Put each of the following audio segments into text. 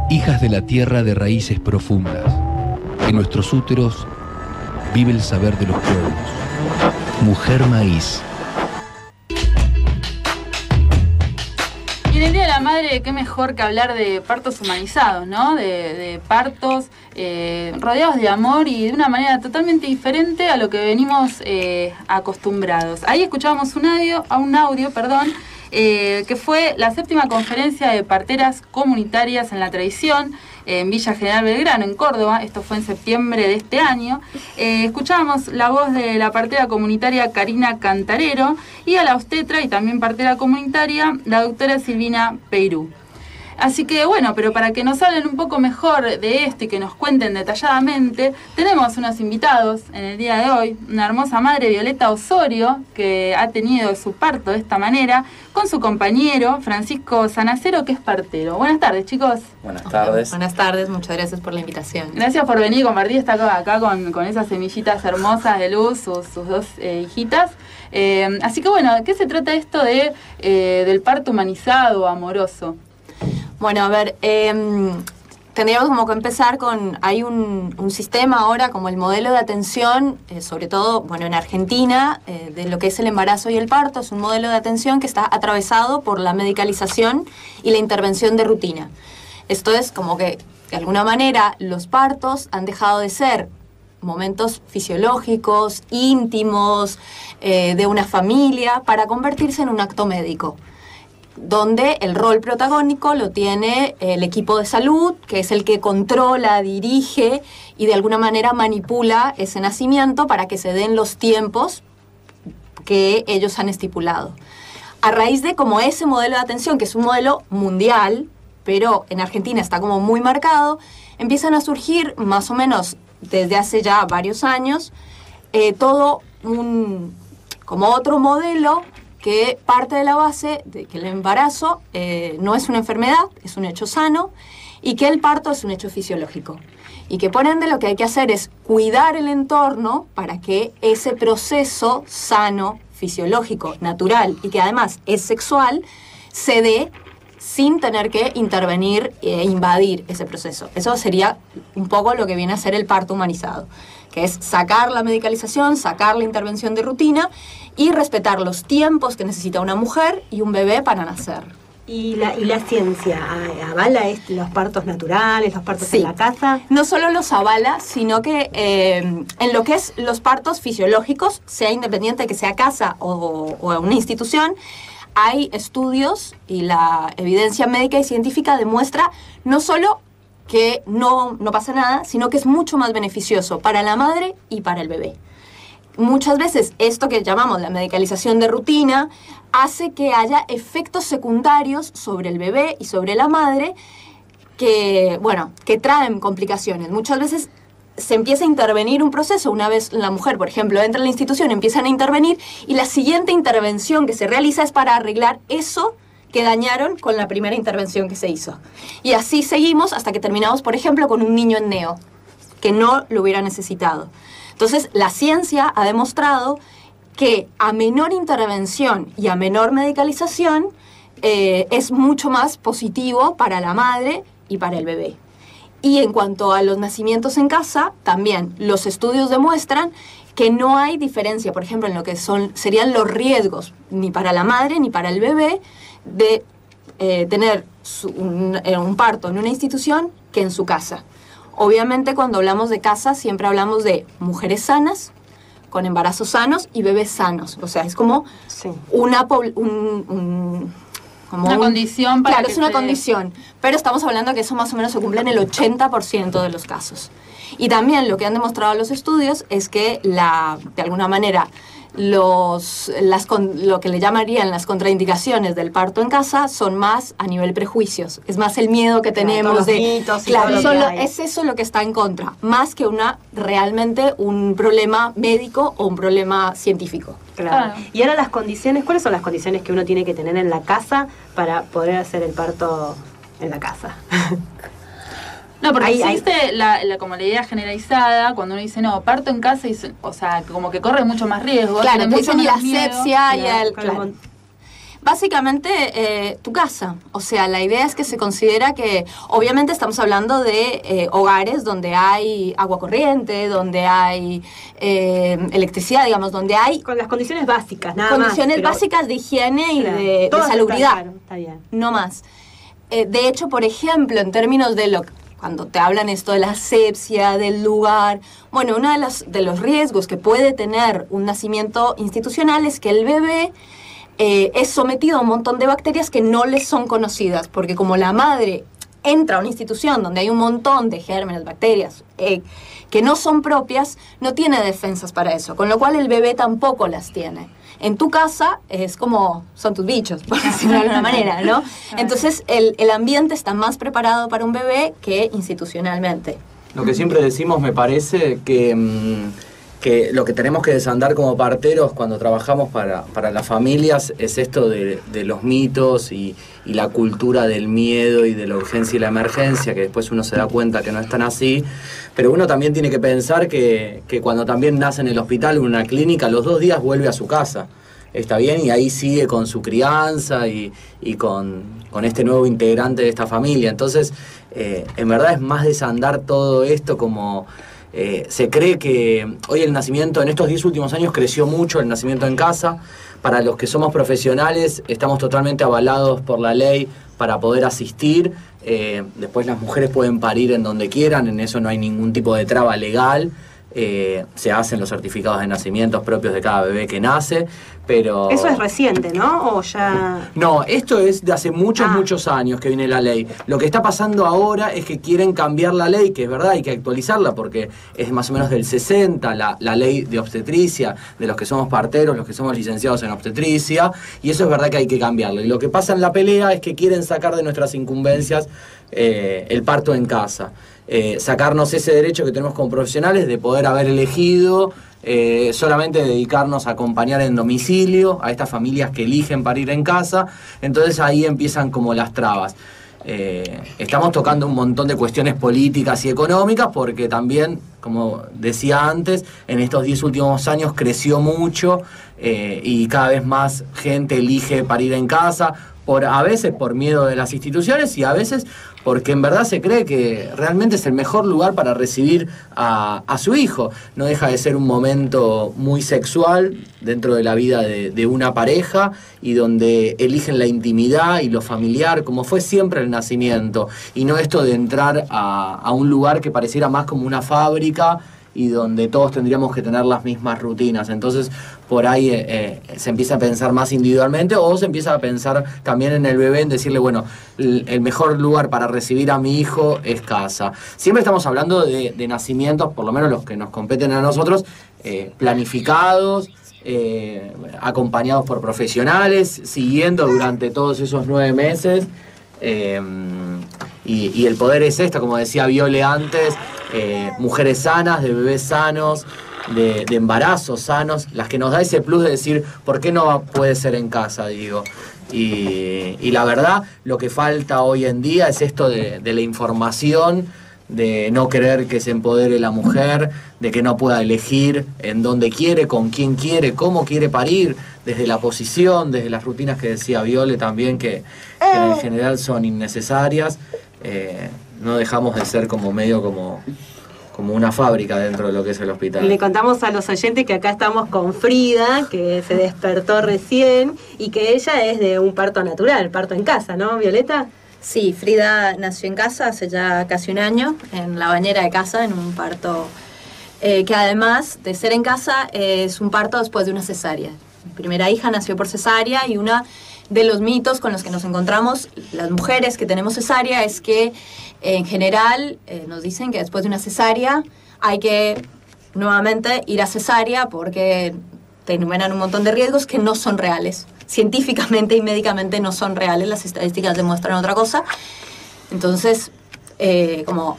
hijas de la tierra de raíces profundas. En nuestros úteros vive el saber de los pueblos. Mujer Maíz. Y en el Día de la Madre, qué mejor que hablar de partos humanizados, ¿no? De partos rodeados de amor y de una manera totalmente diferente a lo que venimos acostumbrados. Ahí escuchábamos un audio, que fue la 7ª conferencia de parteras comunitarias en la tradición en Villa General Belgrano, en Córdoba. Esto fue en septiembre de este año. Escuchábamos la voz de la partera comunitaria Karina Cantarero y a la obstetra y también partera comunitaria, la doctora Silvina Peirú. Así que bueno, pero para que nos hablen un poco mejor de esto y que nos cuenten detalladamente, tenemos unos invitados en el día de hoy, una hermosa madre, Violeta Osorio, que ha tenido su parto de esta manera, con su compañero Francisco Sanacero, que es partero. Buenas tardes, chicos. Buenas tardes. Buenas tardes, muchas gracias por la invitación. Gracias por venir y compartir acá con esas semillitas hermosas de luz, sus dos hijitas. Así que bueno, ¿de qué se trata esto del parto humanizado, amoroso? Bueno, a ver, tendríamos como que empezar con, hay un sistema ahora como el modelo de atención, sobre todo, bueno, en Argentina, de lo que es el embarazo y el parto, es un modelo de atención que está atravesado por la medicalización y la intervención de rutina. Esto es como que, de alguna manera, los partos han dejado de ser momentos fisiológicos, íntimos, de una familia, para convertirse en un acto médico, donde el rol protagónico lo tiene el equipo de salud, que es el que controla, dirige y de alguna manera manipula ese nacimiento para que se den los tiempos que ellos han estipulado. A raíz de como ese modelo de atención, que es un modelo mundial, pero en Argentina está como muy marcado, empiezan a surgir más o menos desde hace ya varios años todo como otro modelo que parte de la base de que el embarazo no es una enfermedad, es un hecho sano, y que el parto es un hecho fisiológico. Y que por ende lo que hay que hacer es cuidar el entorno para que ese proceso sano, fisiológico, natural, y que además es sexual, se dé sin tener que intervenir e invadir ese proceso. Eso sería un poco lo que viene a ser el parto humanizado, que es sacar la medicalización, sacar la intervención de rutina y respetar los tiempos que necesita una mujer y un bebé para nacer. ¿Y la ciencia avala los partos naturales, los partos en la casa? No solo los avala, sino que en lo que es los partos fisiológicos, sea independiente de que sea casa o una institución, hay estudios y la evidencia médica y científica demuestra no solo que no pasa nada, sino que es mucho más beneficioso para la madre y para el bebé. Muchas veces esto que llamamos la medicalización de rutina hace que haya efectos secundarios sobre el bebé y sobre la madre que traen complicaciones. Muchas veces se empieza a intervenir un proceso, una vez la mujer, por ejemplo, entra en la institución, empiezan a intervenir y la siguiente intervención que se realiza es para arreglar eso que dañaron con la primera intervención que se hizo. Y así seguimos hasta que terminamos, por ejemplo, con un niño en neo, que no lo hubiera necesitado. Entonces, la ciencia ha demostrado que a menor intervención y a menor medicalización es mucho más positivo para la madre y para el bebé. Y en cuanto a los nacimientos en casa, también los estudios demuestran que no hay diferencia, por ejemplo, en lo que serían los riesgos, ni para la madre ni para el bebé, de tener un parto en una institución que en su casa. Obviamente, cuando hablamos de casa, siempre hablamos de mujeres sanas, con embarazos sanos y bebés sanos. O sea, es como una condición para es una condición, pero estamos hablando que eso más o menos se cumple en el 80% de los casos. Y también lo que han demostrado los estudios es que de alguna manera lo que le llamarían las contraindicaciones del parto en casa son más a nivel prejuicios. Es más el miedo que tenemos es eso lo que está en contra, más que realmente un problema médico o un problema científico. Claro. Y ahora las condiciones, ¿cuáles son las condiciones que uno tiene que tener en la casa para poder hacer el parto en la casa? No, porque existe como la idea generalizada, cuando uno dice, no, parto en casa, o sea, como que corre mucho más riesgo. Claro, te dicen y la asepsia y el... Básicamente, tu casa. O sea, la idea es que se considera que, obviamente estamos hablando de hogares donde hay agua corriente, donde hay electricidad, digamos, donde hay... Con las condiciones básicas, nada condiciones más. básicas de higiene y Claro, de todo salubridad. Claro, está bien. No más. De hecho, por ejemplo, en términos de cuando te hablan esto de la asepsia, del lugar, bueno, uno de los riesgos que puede tener un nacimiento institucional es que el bebé es sometido a un montón de bacterias que no les son conocidas, porque como la madre entra a una institución donde hay un montón de gérmenes, bacterias, que no son propias, no tiene defensas para eso, con lo cual el bebé tampoco las tiene. En tu casa es como son tus bichos, por decirlo de alguna manera, ¿no? Entonces el ambiente está más preparado para un bebé que institucionalmente. Lo que siempre decimos, me parece, que lo que tenemos que desandar como parteros cuando trabajamos para las familias es esto de los mitos y la cultura del miedo y de la urgencia y la emergencia, que después uno se da cuenta que no es tan así, pero uno también tiene que pensar que cuando también nace en el hospital o en una clínica, los 2 días vuelve a su casa, está bien, y ahí sigue con su crianza y con este nuevo integrante de esta familia. Entonces, en verdad es más desandar todo esto como... se cree que hoy el nacimiento, en estos 10 últimos años creció mucho el nacimiento en casa. Para los que somos profesionales estamos totalmente avalados por la ley para poder asistir. Después las mujeres pueden parir en donde quieran, en eso no hay ningún tipo de traba legal. Se hacen los certificados de nacimientos propios de cada bebé que nace, pero... Eso es reciente, ¿no? ¿O ya...? No, esto es de hace muchos años que viene la ley. Lo que está pasando ahora es que quieren cambiar la ley, que es verdad, hay que actualizarla porque es más o menos del 60, la ley de obstetricia, de los que somos parteros, los que somos licenciados en obstetricia, y eso es verdad que hay que cambiarlo. Y lo que pasa en la pelea es que quieren sacar de nuestras incumbencias el parto en casa. Sacarnos ese derecho que tenemos como profesionales de poder haber elegido solamente dedicarnos a acompañar en domicilio a estas familias que eligen parir en casa. Entonces ahí empiezan como las trabas. Estamos tocando un montón de cuestiones políticas y económicas porque también, como decía antes, en estos 10 últimos años creció mucho y cada vez más gente elige parir en casa, a veces por miedo de las instituciones y a veces porque en verdad se cree que realmente es el mejor lugar para recibir a su hijo. No deja de ser un momento muy sexual dentro de la vida de una pareja y donde eligen la intimidad y lo familiar, como fue siempre el nacimiento, y no esto de entrar a un lugar que pareciera más como una fábrica y donde todos tendríamos que tener las mismas rutinas. Entonces por ahí se empieza a pensar más individualmente o se empieza a pensar también en el bebé, en decirle, bueno, el mejor lugar para recibir a mi hijo es casa. Siempre estamos hablando de nacimientos, por lo menos los que nos competen a nosotros, planificados, acompañados por profesionales, siguiendo durante todos esos 9 meses. Y el poder es esto, como decía Viole antes, mujeres sanas, de bebés sanos, de embarazos sanos, las que nos da ese plus de decir, ¿por qué no puede ser en casa? Digo. Y la verdad, lo que falta hoy en día es esto de la información, de no querer que se empodere la mujer, de que no pueda elegir en dónde quiere, con quién quiere, cómo quiere parir, desde la posición, desde las rutinas que decía Viole también, que en general son innecesarias. No dejamos de ser como medio como una fábrica dentro de lo que es el hospital. Le contamos a los oyentes que acá estamos con Frida, que se despertó recién y que ella es de un parto natural, parto en casa, ¿no, Violeta? Sí, Frida nació en casa hace ya casi 1 año, en la bañera de casa, en un parto que además de ser en casa es un parto después de una cesárea. Mi primera hija nació por cesárea y uno de los mitos con los que nos encontramos las mujeres que tenemos cesárea es que en general nos dicen que después de una cesárea hay que nuevamente ir a cesárea porque te enumeran un montón de riesgos que no son reales. Científicamente y médicamente no son reales, las estadísticas demuestran otra cosa. Entonces, como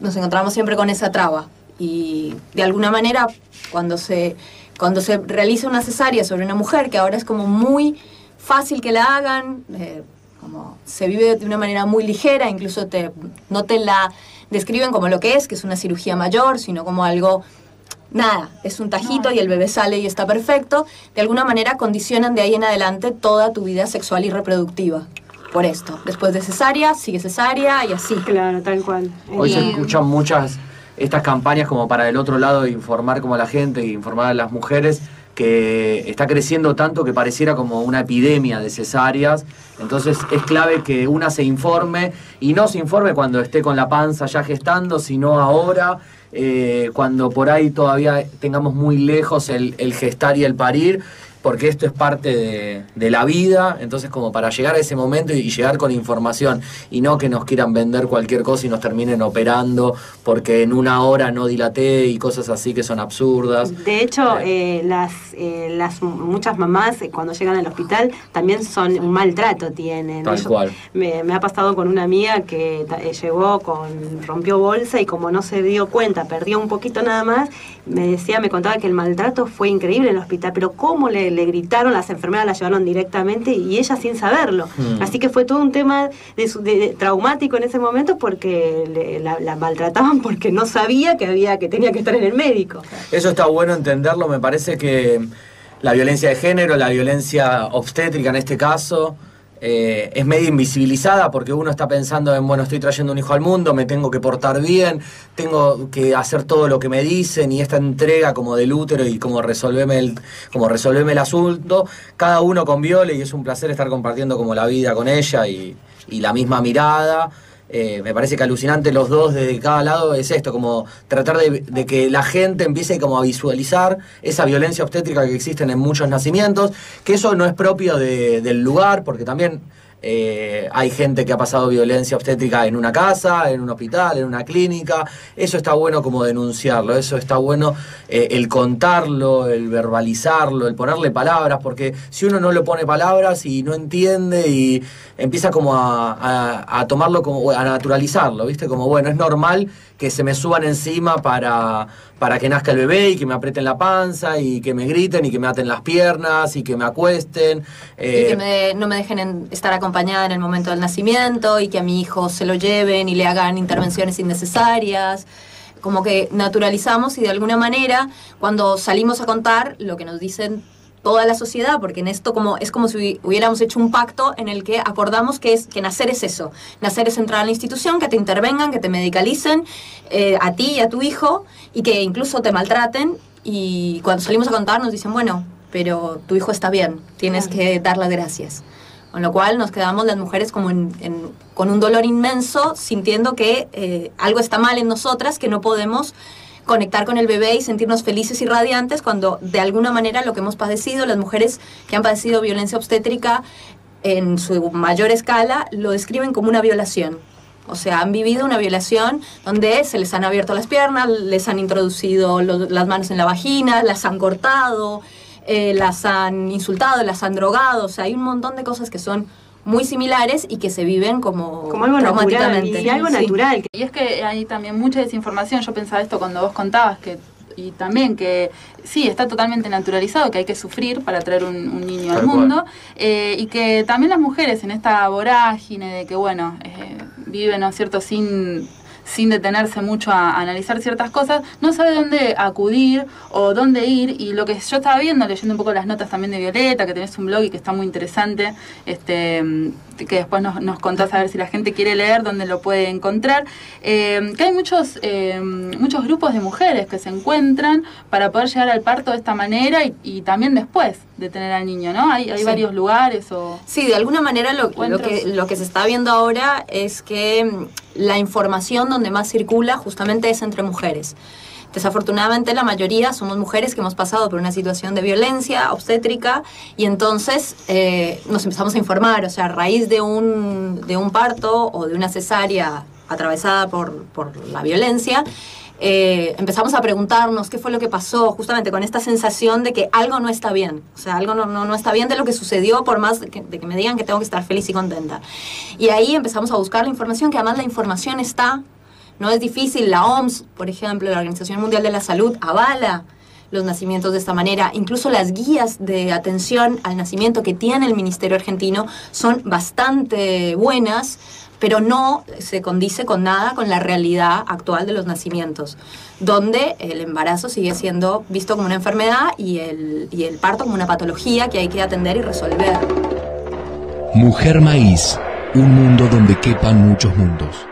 nos encontramos siempre con esa traba. Y de alguna manera, cuando se realiza una cesárea sobre una mujer, que ahora es como muy fácil que la hagan, como se vive de una manera muy ligera, incluso no te la describen como lo que es una cirugía mayor, sino como algo nada, es un tajito y el bebé sale y está perfecto, de alguna manera condicionan de ahí en adelante toda tu vida sexual y reproductiva. Por esto, después de cesárea, sigue cesárea y así. Claro, tal cual. Hoy se escuchan muchas estas campañas como para el otro lado informar como a la gente, informar a las mujeres, que está creciendo tanto que pareciera como una epidemia de cesáreas. Entonces es clave que una se informe, y no se informe cuando esté con la panza ya gestando, sino ahora, cuando por ahí todavía tengamos muy lejos el gestar y el parir, porque esto es parte de la vida. Entonces, como para llegar a ese momento y llegar con información, y no que nos quieran vender cualquier cosa y nos terminen operando porque en una hora no dilaté y cosas así que son absurdas. De hecho, las muchas mamás cuando llegan al hospital también son un maltrato tienen. Tal cual. Me ha pasado con una amiga que llegó rompió bolsa y como no se dio cuenta, perdió un poquito nada más, me contaba que el maltrato fue increíble en el hospital, pero cómo le gritaron, las enfermeras la llevaron directamente y ella sin saberlo. Así que fue todo un tema de traumático en ese momento, porque la maltrataban porque no sabía que tenía que estar en el médico. Eso está bueno entenderlo. Me parece que la violencia de género, la violencia obstétrica en este caso, es medio invisibilizada, porque uno está pensando en, bueno, estoy trayendo un hijo al mundo, me tengo que portar bien, tengo que hacer todo lo que me dicen, y esta entrega como del útero y como resolverme el asunto, cada uno con Viole, y es un placer estar compartiendo como la vida con ella y la misma mirada. Me parece que alucinante los dos de cada lado es esto, como tratar de que la gente empiece como a visualizar esa violencia obstétrica que existe en muchos nacimientos, que eso no es propio del lugar, porque también hay gente que ha pasado violencia obstétrica en una casa, en un hospital, en una clínica. Eso está bueno como denunciarlo, eso está bueno el contarlo, el verbalizarlo, el ponerle palabras, porque si uno no le pone palabras y no entiende y empieza como a tomarlo, como a naturalizarlo, ¿viste? Como, bueno, es normal que se me suban encima para que nazca el bebé y que me aprieten la panza y que me griten y que me aten las piernas y que me acuesten. Y que no me dejen estar acompañada en el momento del nacimiento, y que a mi hijo se lo lleven y le hagan intervenciones innecesarias. Como que naturalizamos, y de alguna manera cuando salimos a contar lo que nos dicen toda la sociedad, porque en esto es como si hubiéramos hecho un pacto en el que acordamos que nacer es eso. Nacer es entrar a la institución, que te intervengan, que te medicalicen, a ti y a tu hijo, y que incluso te maltraten, y cuando salimos a contar nos dicen, bueno, pero tu hijo está bien, tienes que dar las gracias. Con lo cual nos quedamos las mujeres como con un dolor inmenso, sintiendo que algo está mal en nosotras, que no podemos conectar con el bebé y sentirnos felices y radiantes, cuando de alguna manera lo que hemos padecido, las mujeres que han padecido violencia obstétrica en su mayor escala, lo describen como una violación. O sea, han vivido una violación donde se les han abierto las piernas, les han introducido las manos en la vagina, las han cortado, las han insultado, las han drogado. O sea, hay un montón de cosas que son muy similares y que se viven como algo traumáticamente. Natural, y algo natural. Y es que hay también mucha desinformación. Yo pensaba esto cuando vos contabas, y también que sí, está totalmente naturalizado que hay que sufrir para traer un niño al mundo, y que también las mujeres en esta vorágine de que, bueno, viven, ¿no es cierto?, sin detenerse mucho a analizar ciertas cosas, no sabe dónde acudir o dónde ir. Y lo que yo estaba viendo, leyendo un poco las notas también de Violeta, que tenés un blog y que está muy interesante, que después nos contás a ver si la gente quiere leer, dónde lo puede encontrar, que hay muchos grupos de mujeres que se encuentran para poder llegar al parto de esta manera y también después de tener al niño, ¿no? Hay sí. varios lugares o... Sí, de alguna manera lo que se está viendo ahora es que la información donde más circula justamente es entre mujeres. Desafortunadamente la mayoría somos mujeres que hemos pasado por una situación de violencia obstétrica, y entonces nos empezamos a informar, o sea, a raíz de un parto o de una cesárea atravesada por la violencia, empezamos a preguntarnos qué fue lo que pasó, justamente con esta sensación de que algo no está bien, o sea, algo no está bien de lo que sucedió, por más de que me digan que tengo que estar feliz y contenta. Y ahí empezamos a buscar la información, que además la información está, no es difícil. La OMS, por ejemplo, la Organización Mundial de la Salud, avala los nacimientos de esta manera. Incluso las guías de atención al nacimiento que tiene el Ministerio Argentino son bastante buenas pero no se condice con nada con la realidad actual de los nacimientos, donde el embarazo sigue siendo visto como una enfermedad y el parto como una patología que hay que atender y resolver. Mujer Maíz, un mundo donde quepan muchos mundos.